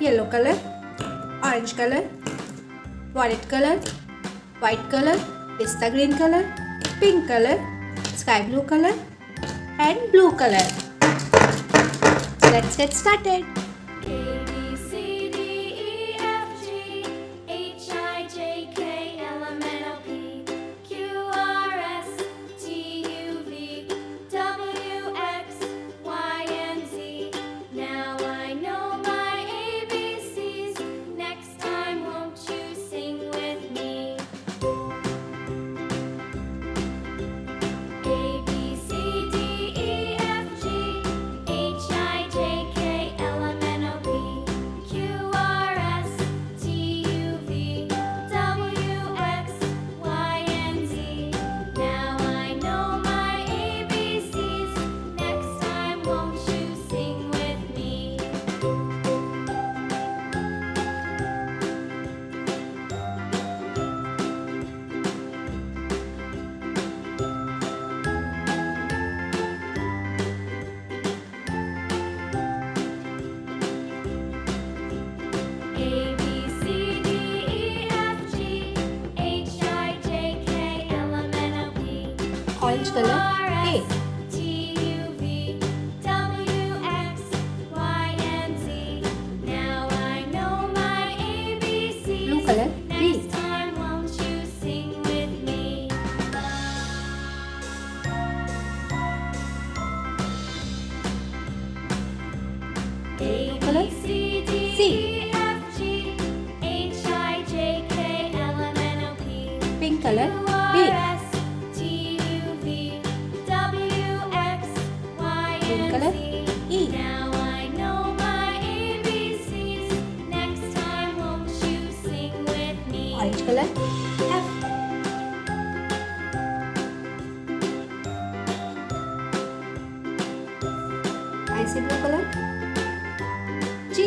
yellow color, orange color, violet color, white color, pista green color, pink color, sky blue color and blue color. Let's get started. Orange color, A. Blue color, B. Blue color, C. Pink color, B. Green color, E. Now I know my ABCs. Next time won't you sing with me? Orange color, F. Icy blue color, G.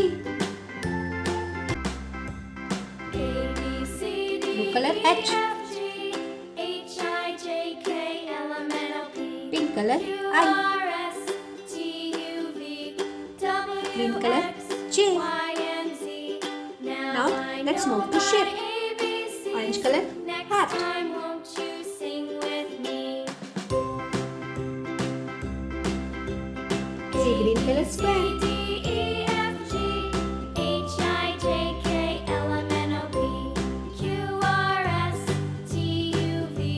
Blue color, H. Pink color, I. Green color, J. Now let's move to shape. Orange color, hat. Sea green color, square.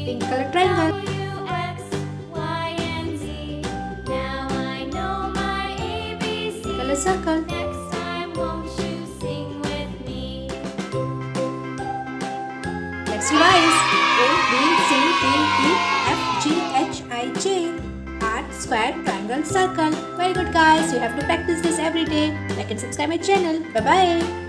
Pink color, triangle. Color, circle. Next time won't you sing with me? Let's revise. A, B, C, D, E, F, G, H, I, J. Heart, square, triangle, circle. Very good guys. You have to practice this every day. Like and subscribe my channel. Bye bye.